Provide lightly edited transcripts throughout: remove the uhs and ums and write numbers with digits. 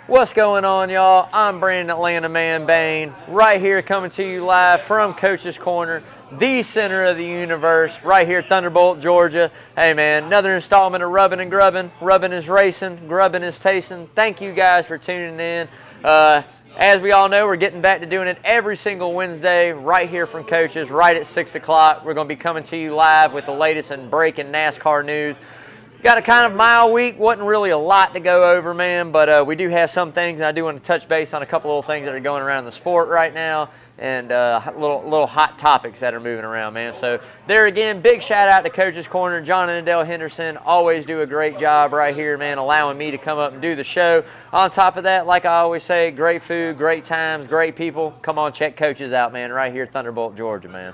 What's going on, y'all? I'm Brandon Bain, right here coming to you live from Coach's Corner, the center of the universe, right here, Thunderbolt, Georgia. Hey, man, another installment of Rubbin' and Grubbin'. Rubbin' is racing, grubbin' is tasting. Thank you guys for tuning in. As we all know, we're getting back to doing it every single Wednesday right here from Coach's, right at 6 o'clock. We're going to be coming to you live with the latest and breaking NASCAR news. Got a kind of mild week. Wasn't really a lot to go over, man, but we do have some things, and I do want to touch base on a couple of things that are going around the sport right now, and little hot topics that are moving around, man. So there again, big shout out to Coach's Corner. John and Adele Henderson always do a great job right here, man, allowing me to come up and do the show. On top of that, like I always say, great food, great times, great people. Come on, check Coach's out, man, right here, Thunderbolt, Georgia, man.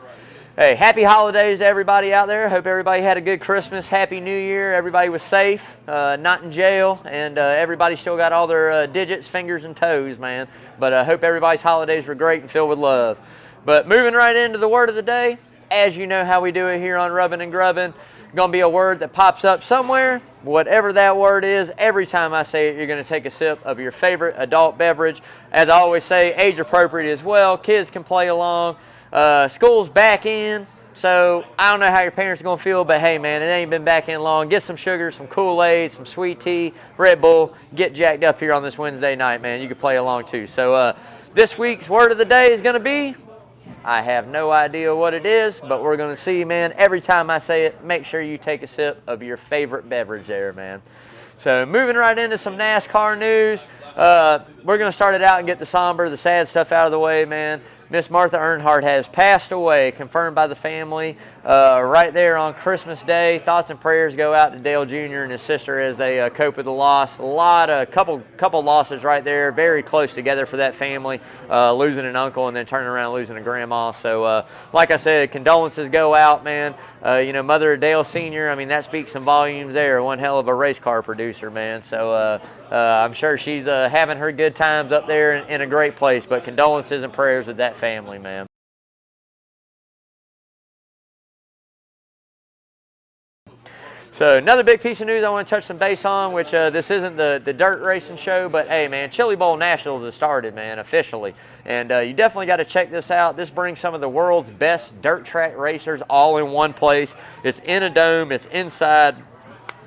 Hey, happy holidays to everybody out there. Hope everybody had a good Christmas. Happy New Year. Everybody was safe, not in jail, and everybody still got all their digits, fingers, and toes, man. But I hope everybody's holidays were great and filled with love. But moving right into the word of the day, as you know how we do it here on Rubbin' and Grubbin', going to be a word that pops up somewhere. Whatever that word is, every time I say it, you're going to take a sip of your favorite adult beverage. As I always say, age appropriate as well. Kids can play along. School's back in, so I don't know how your parents are going to feel, but hey, man, it ain't been back in long. Get some sugar, some Kool-Aid, some sweet tea, Red Bull. Get jacked up here on this Wednesday night, man. You can play along too. So this week's word of the day is going to be, I have no idea what it is, but we're going to see, man. Every time I say it, make sure you take a sip of your favorite beverage there, man. So moving right into some NASCAR news, we're going to start it out and get the somber, the sad stuff out of the way, man. Miss Martha Earnhardt has passed away, confirmed by the family right there on Christmas Day. Thoughts and prayers go out to Dale Jr. and his sister as they cope with the loss. Couple losses right there, very close together for that family, losing an uncle and then turning around and losing a grandma. So, like I said, condolences go out, man. Mother of Dale Sr., I mean, that speaks some volumes there. One hell of a race car producer, man. So I'm sure she's having her good times up there in a great place. But condolences and prayers with that family, man. So another big piece of news I want to touch some base on, which this isn't the dirt racing show, but hey, man, Chili Bowl Nationals has started, man, officially. And you definitely got to check this out. This brings some of the world's best dirt track racers all in one place. It's in a dome. It's inside.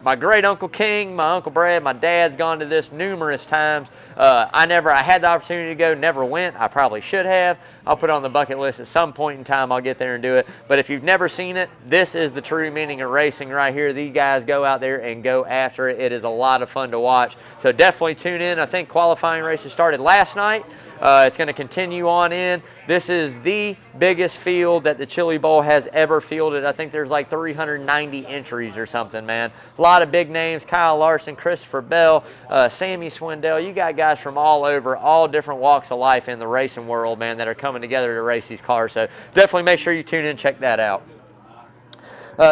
My great Uncle King, my Uncle Brad, my dad's gone to this numerous times. I had the opportunity to go, never went. I probably should have. I'll put it on the bucket list at some point in time. I'll get there and do it. But if you've never seen it, this is the true meaning of racing right here. These guys go out there and go after it. It is a lot of fun to watch. So definitely tune in. I think qualifying races started last night. It's going to continue on in. This is the biggest field that the Chili Bowl has ever fielded. I think there's like 390 entries or something, man. A lot of big names: Kyle Larson, Christopher Bell, Sammy Swindell. You got guys from all over, all different walks of life in the racing world, man, that are coming together to race these cars. So definitely make sure you tune in and check that out.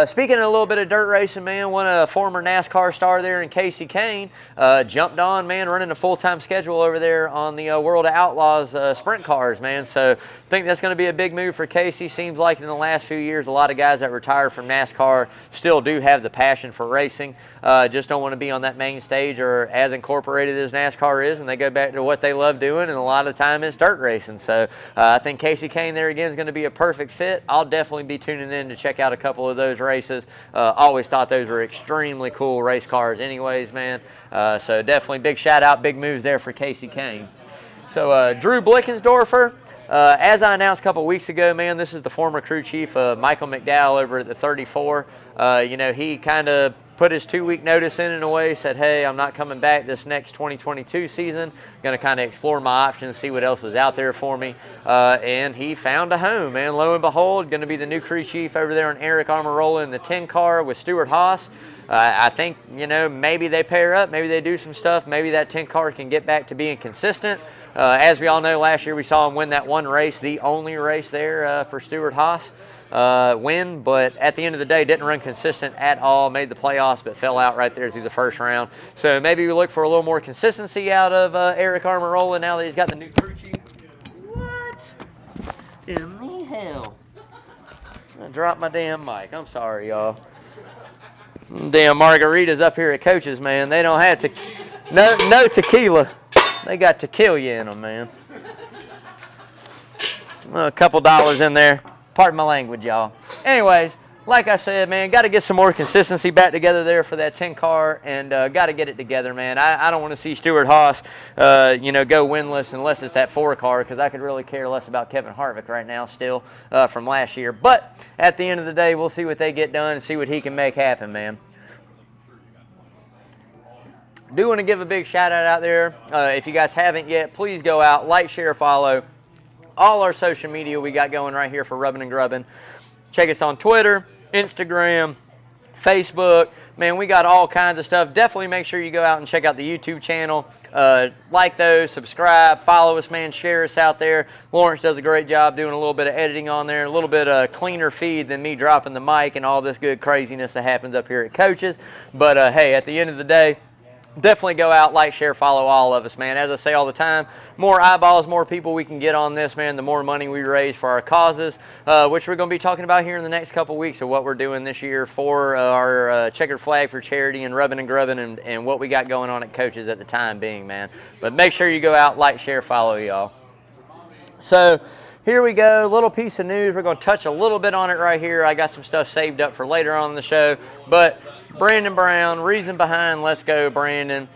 Speaking of a little bit of dirt racing, man, one former NASCAR star there in Casey Kane jumped on, man, running a full-time schedule over there on the World of Outlaws sprint cars, man. So I think that's going to be a big move for Casey. Seems like in the last few years, a lot of guys that retired from NASCAR still do have the passion for racing, just don't want to be on that main stage or as incorporated as NASCAR is, and they go back to what they love doing, and a lot of the time it's dirt racing. So I think Casey Kane there again is going to be a perfect fit. I'll definitely be tuning in to check out a couple of those races. Always thought those were extremely cool race cars anyways, man. So definitely big shout out, big moves there for Casey Kane. So Drew Blickensdorfer, as I announced a couple weeks ago, man, this is the former crew chief, Michael McDowell over at the 34. He kind of put his 2-week notice in a way, said, hey, I'm not coming back this next 2022 season. Going to kind of explore my options, see what else is out there for me. And he found a home, man. Lo and behold, going to be the new crew chief over there on Eric Almirola in the 10 car with Stuart Haas. I think, maybe they pair up, maybe they do some stuff, maybe that 10 car can get back to being consistent. As we all know, last year we saw him win that one race, the only race there for Stuart Haas. Win, but at the end of the day didn't run consistent at all, made the playoffs but fell out right there through the first round. So maybe we look for a little more consistency out of Eric Almirola now that he's got the new crew chief. What in the hell? I dropped my damn mic. I'm sorry, y'all. Damn margaritas up here at Coach's, man. They don't have to. No tequila. They got to kill you in them, man. A couple dollars in there. Pardon my language, y'all. Anyways, like I said, man, got to get some more consistency back together there for that 10 car, and got to get it together, man. I don't want to see Stuart Haas, go winless unless it's that 4 car, because I could really care less about Kevin Harvick right now still from last year. But at the end of the day, we'll see what they get done and see what he can make happen, man. Do want to give a big shout out there. If you guys haven't yet, please go out, like, share, follow all our social media we got going right here for Rubbin' and Grubbin'. Check us on Twitter, Instagram, Facebook. Man, we got all kinds of stuff. Definitely make sure you go out and check out the YouTube channel. Like those, subscribe, follow us, man, share us out there. Lawrence does a great job doing a little bit of editing on there, a little bit cleaner feed than me dropping the mic and all this good craziness that happens up here at Coaches. But, hey, at the end of the day, definitely go out, like, share, follow all of us, man. As I say all the time, more eyeballs, more people we can get on this, man, the more money we raise for our causes, which we're going to be talking about here in the next couple weeks of what we're doing this year for our checkered flag for charity and Rubbin' and Grubbin' and what we got going on at Coaches at the time being, man. But make sure you go out, like, share, follow, y'all. So here we go, little piece of news. We're going to touch a little bit on it right here. I got some stuff saved up for later on in the show, but Brandon Brown, reason behind Let's Go Brandon,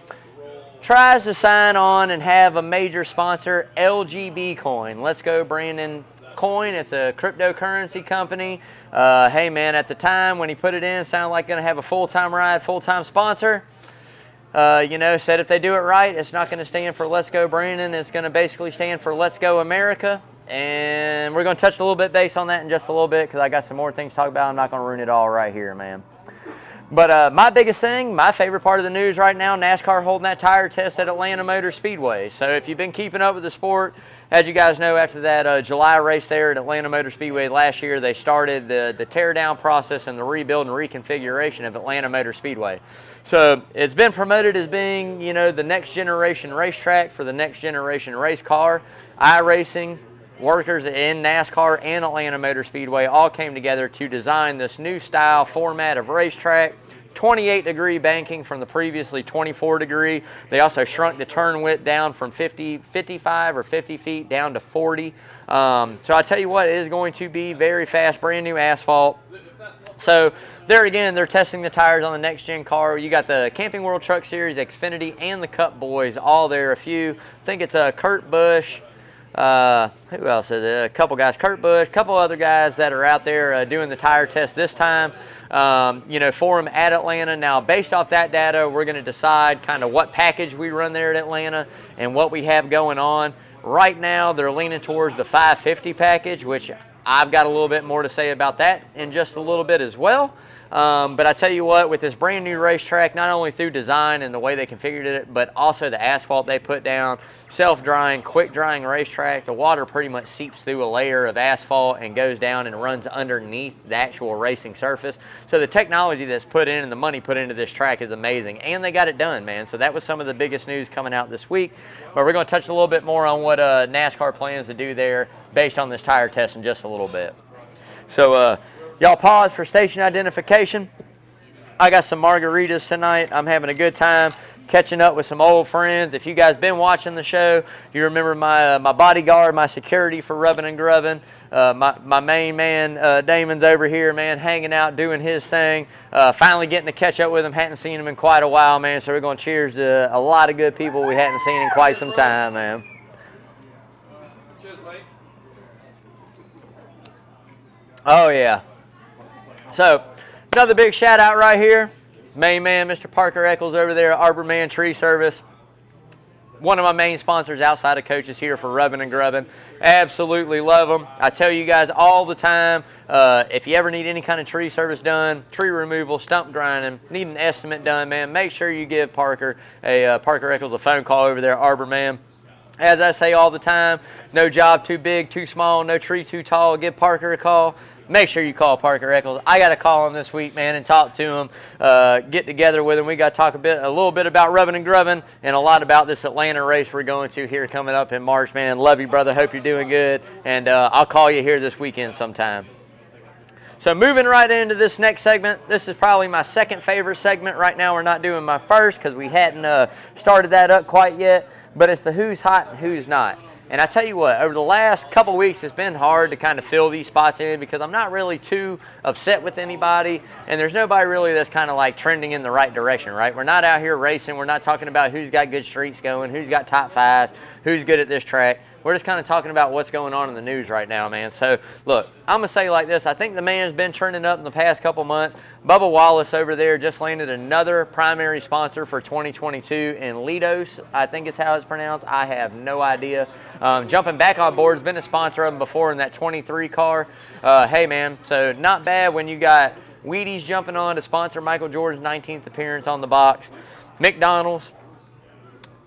tries to sign on and have a major sponsor, LGB Coin. Let's Go Brandon Coin. It's a cryptocurrency company. Hey, man, at the time when he put it in, it sounded like going to have a full-time ride, full-time sponsor. Said if they do it right, it's not going to stand for Let's Go Brandon. It's going to basically stand for Let's Go America. And we're going to touch a little bit base on that in just a little bit because I got some more things to talk about. I'm not going to ruin it all right here, man. But my biggest thing, my favorite part of the news right now, NASCAR holding that tire test at Atlanta Motor Speedway. So if you've been keeping up with the sport, as you guys know, after that July race there at Atlanta Motor Speedway last year, they started the tear-down process and the rebuild and reconfiguration of Atlanta Motor Speedway. So it's been promoted as being, the next generation racetrack for the next generation race car. iRacing, workers in NASCAR and Atlanta Motor Speedway all came together to design this new style format of racetrack. 28-degree banking from the previously 24-degree. They also shrunk the turn width down from 55 or 50 feet down to 40. So I tell you what, it is going to be very fast, brand new asphalt. So there again, they're testing the tires on the next gen car. You got the Camping World Truck Series, Xfinity, and the Cup Boys all there. I think it's Kurt Busch. Who else is it? A couple guys, Kurt Busch, a couple other guys that are out there doing the tire test this time, for them at Atlanta. Now, based off that data, we're going to decide kind of what package we run there at Atlanta and what we have going on. Right now, they're leaning towards the 550 package, which I've got a little bit more to say about that in just a little bit as well. But I tell you what, with this brand new racetrack, not only through design and the way they configured it, but also the asphalt they put down, self-drying, quick-drying racetrack, the water pretty much seeps through a layer of asphalt and goes down and runs underneath the actual racing surface. So the technology that's put in and the money put into this track is amazing, and they got it done, man. So that was some of the biggest news coming out this week. But we're going to touch a little bit more on what NASCAR plans to do there based on this tire test in just a little bit. So, y'all pause for station identification. I got some margaritas tonight. I'm having a good time catching up with some old friends. If you guys been watching the show, you remember my bodyguard, my security for Rubbin' and Grubbin'. My main man, Damon's over here, man, hanging out, doing his thing. Finally getting to catch up with him. Hadn't seen him in quite a while, man. So we're going to cheers to a lot of good people we hadn't seen in quite some time, man. Cheers, mate. Oh, yeah. So, another big shout out right here. Main man, Mr. Parker Eccles over there at Arborman Tree Service. One of my main sponsors outside of Coaches here for Rubbin' and Grubbin'. Absolutely love them. I tell you guys all the time, if you ever need any kind of tree service done, tree removal, stump grinding, need an estimate done, man, make sure you give Parker Eccles a phone call over there at Arborman. As I say all the time, no job too big, too small, no tree too tall. Give Parker a call. Make sure you call Parker Eccles. I got to call him this week, man, and talk to him, get together with him. We got to talk a little bit about Rubbin' and Grubbin' and a lot about this Atlanta race we're going to here coming up in March, man. Love you, brother. Hope you're doing good, and I'll call you here this weekend sometime. So moving right into this next segment, this is probably my second favorite segment. Right now we're not doing my first because we hadn't started that up quite yet, but it's the who's hot and who's not. And I tell you what, over the last couple weeks, it's been hard to kind of fill these spots in because I'm not really too upset with anybody, and there's nobody really that's kind of like trending in the right direction, right? We're not out here racing. We're not talking about who's got good streaks going, who's got top fives, who's good at this track. We're just kind of talking about what's going on in the news right now, man. So, look, I'm going to say like this. I think the man's been trending up in the past couple months. Bubba Wallace over there just landed another primary sponsor for 2022 in Lidos, I think is how it's pronounced. I have no idea. Jumping back on board, has been a sponsor of them before in that 23 car. Hey, man, so not bad when you got Wheaties jumping on to sponsor Michael Jordan's 19th appearance on the box. McDonald's,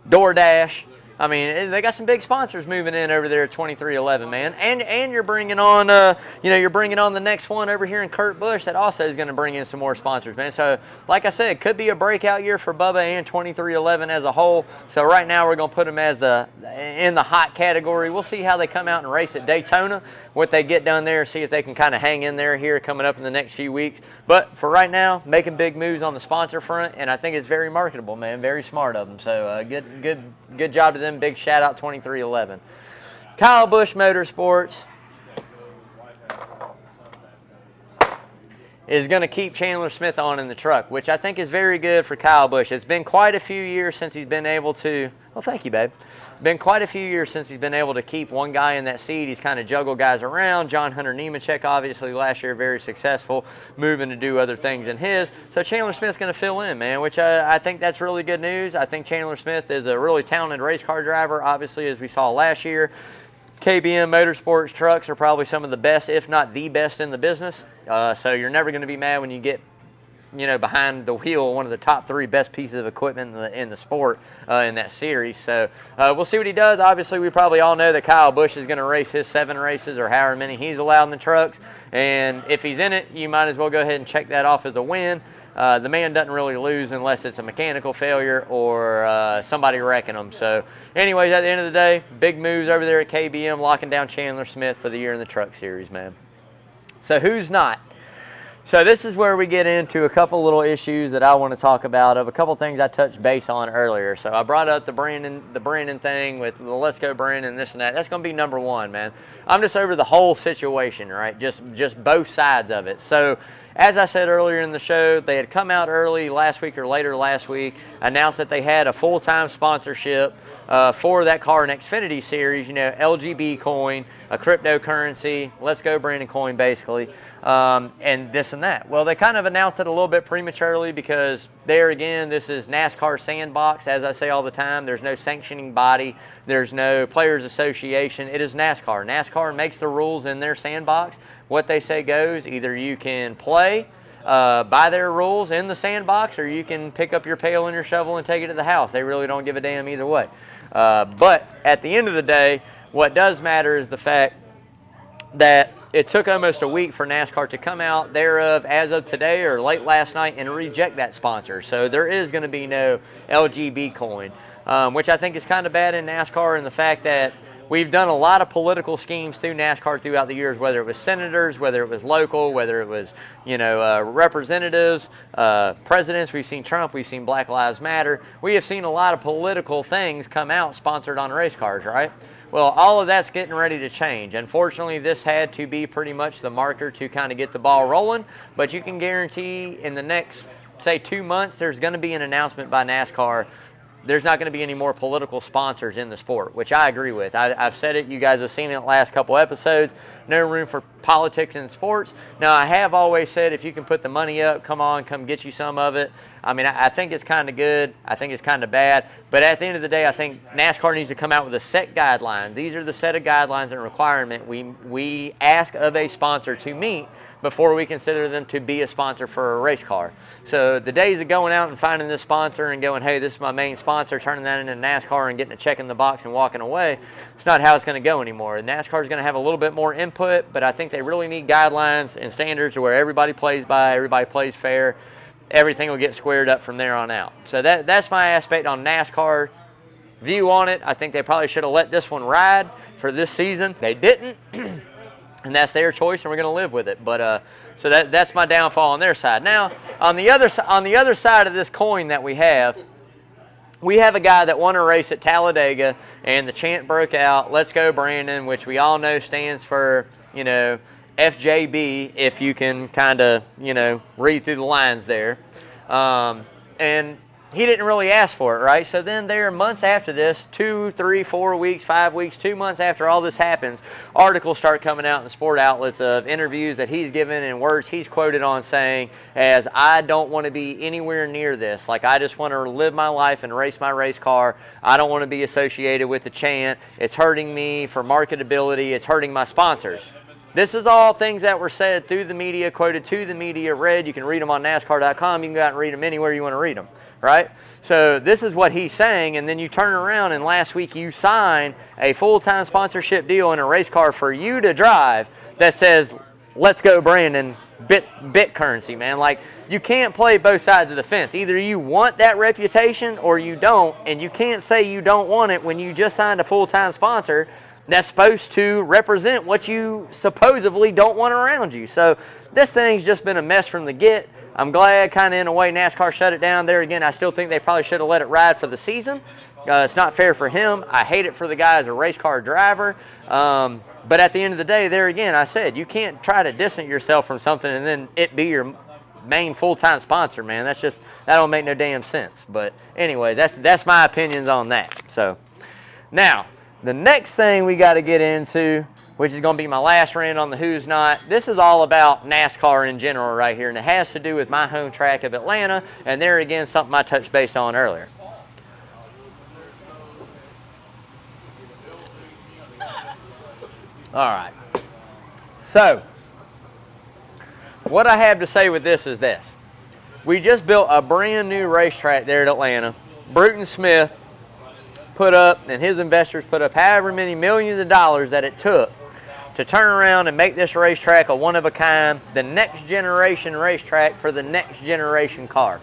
DoorDash. I mean, they got some big sponsors moving in over there at 2311, man. And you're bringing on, you're bringing on the next one over here in Kurt Busch that also is going to bring in some more sponsors, man. So, like I said, it could be a breakout year for Bubba and 2311 as a whole. So right now we're going to put them as in the hot category. We'll see how they come out and race at Daytona, what they get done there, see if they can kind of hang in there here coming up in the next few weeks. But for right now, making big moves on the sponsor front, and I think it's very marketable, man. Very smart of them. So good job to them. Big shout out 2311. Kyle Busch Motorsports is going to keep Chandler Smith on in the truck, which I think is very good for Kyle Busch. It's been quite a few years since he's been able to, well, thank you, babe. Been quite a few years since he's been able to keep one guy in that seat. He's kind of juggled guys around. John Hunter Nemechek, obviously, last year, very successful, moving to do other things in his. So Chandler Smith's going to fill in, man, which I think that's really good news. I think Chandler Smith is a really talented race car driver, obviously, as we saw last year. KBM Motorsports trucks are probably some of the best, if not the best in the business. So you're never going to be mad when you get behind the wheel, one of the top 3 best pieces of equipment in the sport in that series. So we'll see what he does. Obviously, we probably all know that Kyle Busch is going to race his 7 races or however many he's allowed in the trucks. And if he's in it, you might as well go ahead and check that off as a win. The man doesn't really lose unless it's a mechanical failure or somebody wrecking him. So anyways, at the end of the day, big moves over there at KBM, locking down Chandler Smith for the year in the truck series, man. So who's not? So this is where we get into a couple little issues that I want to talk about, of a couple things I touched base on earlier. So I brought up the Brandon thing with the Let's Go Brandon, this and that. That's going to be number one, man. I'm just over the whole situation, right? Just both sides of it. So as I said earlier in the show, they had come out early last week or later last week, announced that they had a full-time sponsorship for that car in Xfinity series, LGB Coin, a cryptocurrency, Let's Go Brandon coin basically, and this and that. Well, they kind of announced it a little bit prematurely because there again, this is NASCAR sandbox. As I say all the time, there's no sanctioning body, there's no players association. It is NASCAR. NASCAR makes the rules in their sandbox. What they say goes. Either you can play by their rules in the sandbox, or you can pick up your pail and your shovel and take it to the house. They really don't give a damn either way. But at the end of the day, what does matter is the fact that it took almost a week for NASCAR to come out thereof as of today or late last night and reject that sponsor. So there is going to be no LGB coin, which I think is kind of bad in NASCAR, in the fact that we've done a lot of political schemes through NASCAR throughout the years, whether it was senators, whether it was local, whether it was, representatives, presidents. We've seen Trump. We've seen Black Lives Matter. We have seen a lot of political things come out sponsored on race cars, right? Well, all of that's getting ready to change. Unfortunately, this had to be pretty much the marker to kind of get the ball rolling, but you can guarantee in the next, say, 2 months, there's going to be an announcement by NASCAR. There's not going to be any more political sponsors in the sport, which I agree with. I've said it. You guys have seen it in the last couple episodes. No room for politics in sports. Now, I have always said if you can put the money up, come get you some of it. I mean, I think it's kind of good. I think it's kind of bad. But at the end of the day, I think NASCAR needs to come out with a set guideline. These are the set of guidelines and requirement we ask of a sponsor to meet before we consider them to be a sponsor for a race car. So the days of going out and finding this sponsor and going, hey, this is my main sponsor, turning that into NASCAR and getting a check in the box and walking away, it's not how it's going to go anymore. NASCAR is going to have a little bit more input, but I think they really need guidelines and standards where everybody plays by, everybody plays fair. Everything will get squared up from there on out. So that's my aspect on NASCAR view on it. I think they probably should have let this one ride for this season. They didn't. And that's their choice, and we're going to live with it. But so that's my downfall on their side. Now, on the other side of this coin that we have a guy that won a race at Talladega, and the chant broke out, "Let's go, Brandon," which we all know stands for, you know, FJB, if you can kind of, you know, read through the lines there. And he didn't really ask for it, right? So then there, months after this, 2, 3, 4 weeks, 5 weeks, 2 months after all this happens, articles start coming out in the sport outlets of interviews that he's given and words he's quoted on saying, as I don't want to be anywhere near this. Like, I just want to live my life and race my race car. I don't want to be associated with the chant. It's hurting me for marketability. It's hurting my sponsors. This is all things that were said through the media, quoted to the media, read. You can read them on NASCAR.com. You can go out and read them anywhere you want to read them. Right? So this is what he's saying, and then you turn around and last week you sign a full-time sponsorship deal in a race car for you to drive that says, "Let's go, Brandon," bit currency, man. Like, you can't play both sides of the fence. Either you want that reputation or you don't, and you can't say you don't want it when you just signed a full-time sponsor that's supposed to represent what you supposedly don't want around you. So this thing's just been a mess from the get. I'm glad, kind of in a way, NASCAR shut it down. There again, I still think they probably should have let it ride for the season. It's not fair for him. I hate it for the guy as a race car driver. But at the end of the day, there again, I said, you can't try to distance yourself from something and then it be your main full-time sponsor, man. That don't make no damn sense. But anyway, that's my opinions on that. So now, the next thing we got to get into, which is going to be my last rant on the who's not. This is all about NASCAR in general right here, and it has to do with my home track of Atlanta, and there again, something I touched base on earlier. All right. So, what I have to say with this is this. We just built a brand new racetrack there at Atlanta. Bruton Smith put up, and his investors put up however many millions of dollars that it took to turn around and make this racetrack a one-of-a-kind, the next generation racetrack for the next generation car.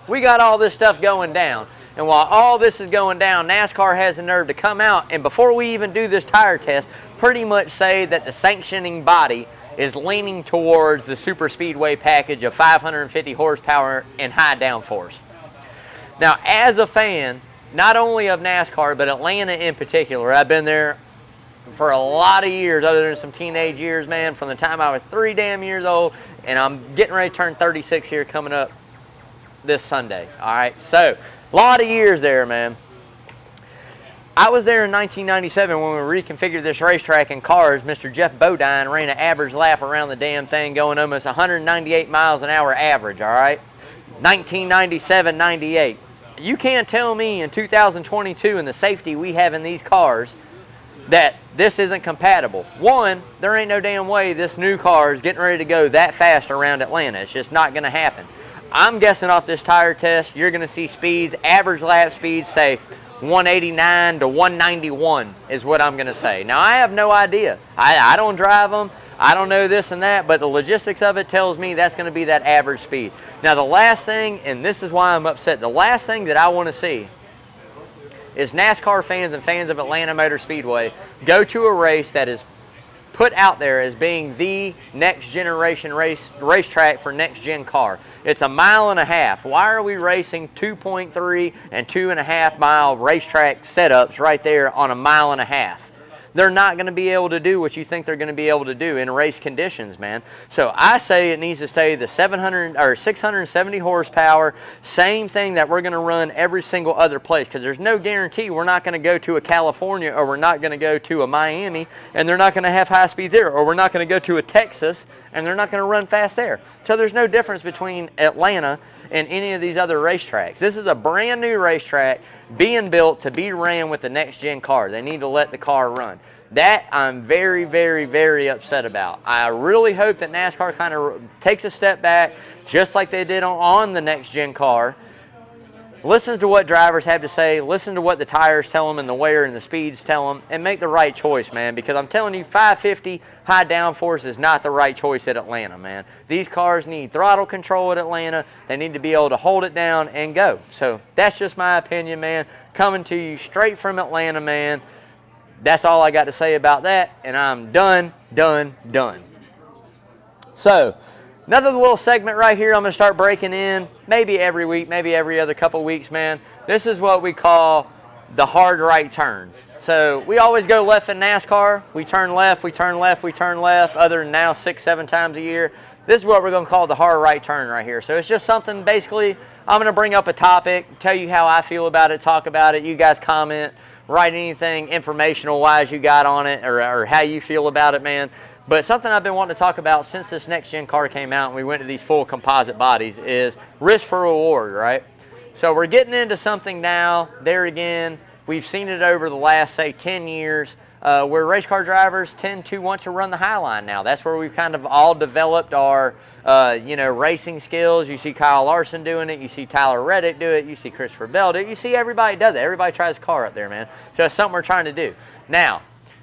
We got all this stuff going down, and while all this is going down, NASCAR has the nerve to come out and before we even do this tire test, pretty much say that the sanctioning body is leaning towards the super speedway package of 550 horsepower and high downforce. Now, as a fan, not only of NASCAR, but Atlanta in particular, I've been there for a lot of years, other than some teenage years, man, from the time I was 3 damn years old, and I'm getting ready to turn 36 here coming up this Sunday, all right? So, a lot of years there, man. I was there in 1997 when we reconfigured this racetrack in cars. Mr. Jeff Bodine ran an average lap around the damn thing, going almost 198 miles an hour average, all right? 1997-98. You can't tell me in 2022 and the safety we have in these cars that this isn't compatible. One, there ain't no damn way this new car is getting ready to go that fast around Atlanta. It's just not going to happen. I'm guessing off this tire test, you're going to see speeds, average lap speeds, say 189 to 191 is what I'm going to say. Now, I have no idea. I don't drive them. I don't know this and that, but the logistics of it tells me that's going to be that average speed. Now, the last thing, and this is why I'm upset, the last thing that I want to see is NASCAR fans and fans of Atlanta Motor Speedway go to a race that is put out there as being the next generation racetrack for next gen car. It's 1.5 miles. Why are we racing 2.3 and 2.5 mile racetrack setups right there on 1.5 miles? They're not going to be able to do what you think they're going to be able to do in race conditions, man. So I say it needs to say the 670 horsepower, same thing that we're going to run every single other place, because there's no guarantee we're not going to go to a California or we're not going to go to a Miami and they're not going to have high speeds there, or we're not going to go to a Texas and they're not going to run fast there. So there's no difference between Atlanta and any of these other racetracks. This is a brand new racetrack being built to be ran with the next gen car. They need to let the car run. That I'm very, very, very upset about. I really hope that NASCAR kind of takes a step back, just like they did on the next gen car, listens to what drivers have to say, listen to what the tires tell them and the wear and the speeds tell them, and make the right choice, man. Because I'm telling you, 550 high downforce is not the right choice at Atlanta, man. These cars need throttle control at Atlanta. They need to be able to hold it down and go. So that's just my opinion, man. Coming to you straight from Atlanta, man. that's all I got to say about that, and I'm done. So, another little segment right here I'm going to start breaking in, maybe every week, maybe every other couple weeks, man. This is what we call the hard right turn. So, we always go left in NASCAR. We turn left, we turn left, we turn left, other than now 6-7 times a year. This is what we're going to call the hard right turn right here. So, it's just something, basically, I'm going to bring up a topic, tell you how I feel about it, talk about it. You guys comment, write anything informational-wise you got on it, or how you feel about it, man. But something I've been wanting to talk about since this next-gen car came out and we went to these full composite bodies is risk for reward, right? So we're getting into something now, there again, we've seen it over the last, say, 10 years, where race car drivers tend to want to run the high line now. That's where we've kind of all developed our, racing skills. You see Kyle Larson doing it. You see Tyler Reddick do it. You see Christopher Bell do it. You see everybody does it. Everybody tries a car up there, man. So it's something we're trying to do. Now,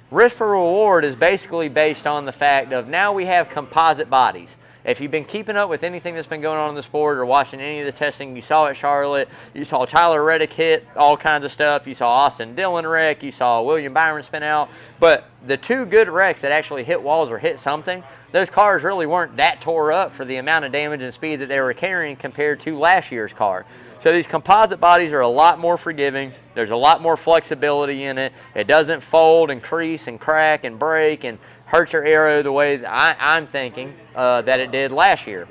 risk for reward is basically based on the fact of now we have composite bodies. If you've been keeping up with anything that's been going on in the sport or watching any of the testing, you saw at Charlotte, you saw Tyler Reddick hit all kinds of stuff, you saw Austin Dillon wreck, you saw William Byron spin out, but the two good wrecks that actually hit walls or hit something, those cars really weren't that tore up for the amount of damage and speed that they were carrying compared to last year's car. So these composite bodies are a lot more forgiving. There's a lot more flexibility in it. It doesn't fold and crease and crack and break and hurt your aero the way that I'm thinking that it did last year.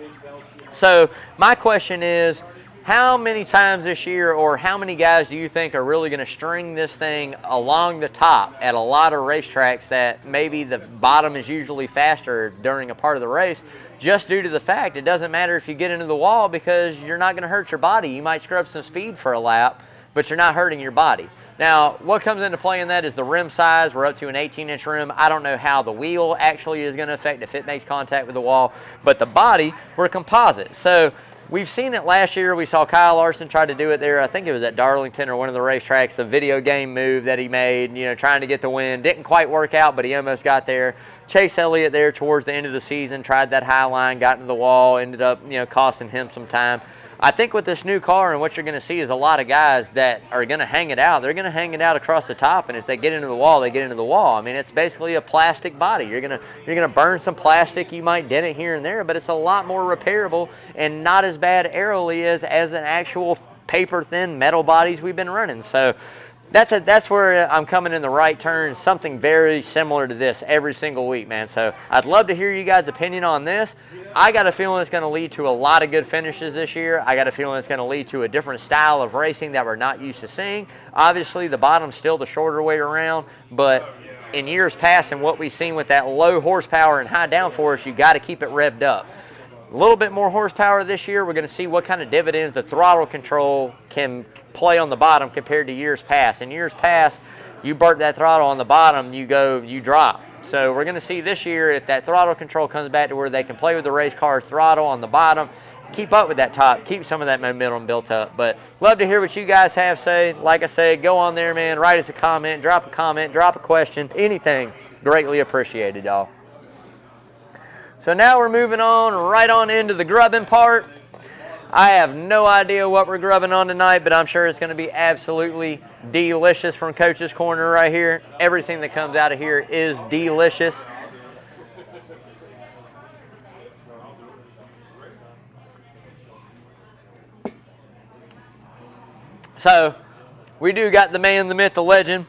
So my question is, how many times this year or how many guys do you think are really going to string this thing along the top at a lot of racetracks that maybe the bottom is usually faster during a part of the race, just due to the fact it doesn't matter if you get into the wall because you're not going to hurt your body. You might scrub some speed for a lap, but you're not hurting your body. Now, what comes into play in that is the rim size. We're up to an 18-inch rim. I don't know how the wheel actually is going to affect if it makes contact with the wall, but the body, we're composite. So we've seen it last year. We saw Kyle Larson try to do it there. I think it was at Darlington or one of the racetracks, the video game move that he made, trying to get the win. Didn't quite work out, but he almost got there. Chase Elliott there towards the end of the season, tried that high line, got into the wall, ended up, costing him some time. I think with this new car and what you're going to see is a lot of guys that are going to hang it out. They're going to hang it out across the top, and if they get into the wall, they get into the wall. I mean, it's basically a plastic body. You're going to burn some plastic. You might dent it here and there, but it's a lot more repairable and not as bad aerally as an actual paper-thin metal bodies we've been running. So that's where I'm coming in the right turn, something very similar to this every single week, man. So I'd love to hear you guys' opinion on this. I got a feeling it's going to lead to a lot of good finishes this year. I got a feeling it's going to lead to a different style of racing that we're not used to seeing. Obviously, the bottom's still the shorter way around, but in years past and what we've seen with that low horsepower and high downforce, you got to keep it revved up. A little bit more horsepower this year. We're going to see what kind of dividends the throttle control can play on the bottom compared to years past. In years past, you burnt that throttle on the bottom, you drop. So we're going to see this year if that throttle control comes back to where they can play with the race car throttle on the bottom, keep up with that top, keep some of that momentum built up. But love to hear what you guys have to say. Like I said, go on there, man. Write us a comment, drop a question, anything. Greatly appreciated, y'all. So now we're moving on right on into the grubbing part. I have no idea what we're grubbing on tonight, but I'm sure it's going to be absolutely delicious from Coach's Corner right here. Everything that comes out of here is delicious. So, we do got the man, the myth, the legend,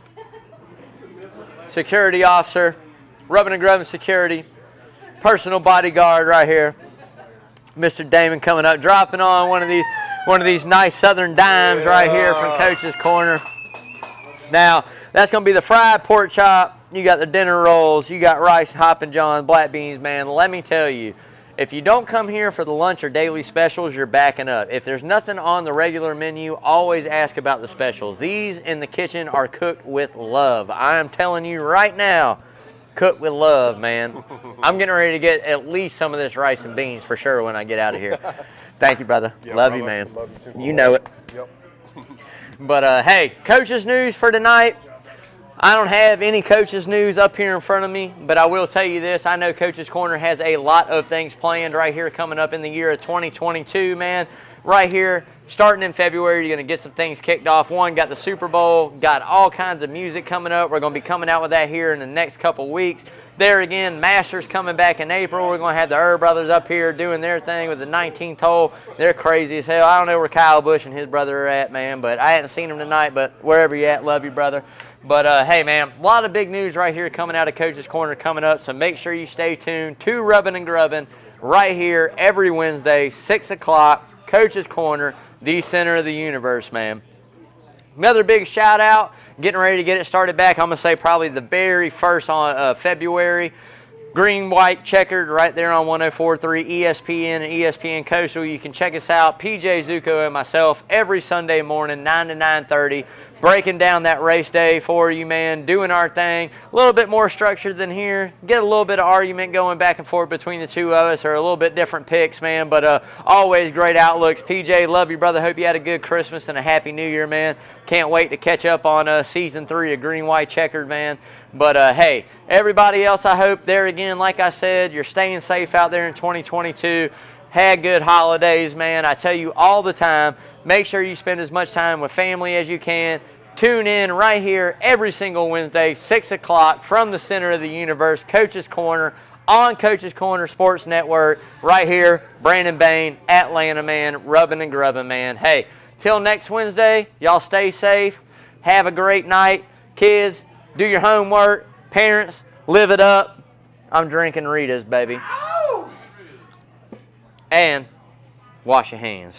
security officer, rubbing and grubbing security, personal bodyguard right here. Mr. Damon coming up, dropping on one of these nice Southern dimes right here from Coach's Corner. Now, that's going to be the fried pork chop. You got the dinner rolls. You got rice, hoppin' johns, black beans, man. Let me tell you, if you don't come here for the lunch or daily specials, you're backing up. If there's nothing on the regular menu, always ask about the specials. These in the kitchen are cooked with love. I am telling you right now, cooked with love, man. I'm getting ready to get at least some of this rice and beans for sure when I get out of here. Thank you, brother. Yeah, love you, man. Love you too. You know it. Yep. But, hey, coaches news for tonight. I don't have any coaches news up here in front of me, but I will tell you this. I know Coach's Corner has a lot of things planned right here coming up in the year of 2022, man. Right here, starting in February, you're going to get some things kicked off. One, got the Super Bowl, got all kinds of music coming up. We're going to be coming out with that here in the next couple weeks. There again, Masters coming back in April. We're going to have the Earl brothers up here doing their thing with the 19th hole. They're crazy as hell. I don't know where Kyle Busch and his brother are at, man, but I hadn't seen them tonight, but wherever you at, love you, brother. But, hey, man, a lot of big news right here coming out of Coach's Corner coming up, so make sure you stay tuned to Rubbin' and Grubbin' right here every Wednesday, 6 o'clock, Coach's Corner, the center of the universe, man. Another big shout out, getting ready to get it started back. I'm going to say probably the very first on February. Green, white, checkered right there on 104.3 ESPN and ESPN Coastal. You can check us out, PJ Zuko and myself, every Sunday morning, 9 to 9:30. Breaking down that race day for you, man, doing our thing. A little bit more structured than here. Get a little bit of argument going back and forth between the two of us, or a little bit different picks, man, but always great outlooks. PJ, love you, brother. Hope you had a good Christmas and a Happy New Year, man. Can't wait to catch up on Season 3 of Green, White, Checkered, man. But, hey, everybody else, I hope there again, like I said, you're staying safe out there in 2022. Had good holidays, man. I tell you all the time, make sure you spend as much time with family as you can. Tune in right here every single Wednesday, 6 o'clock, from the center of the universe, Coach's Corner, on Coach's Corner Sports Network, right here, Brandon Bain, Atlanta, man, Rubbin' and Grubbin', man. Hey, till next Wednesday, y'all stay safe. Have a great night. Kids, do your homework. Parents, live it up. I'm drinking Rita's, baby. And wash your hands.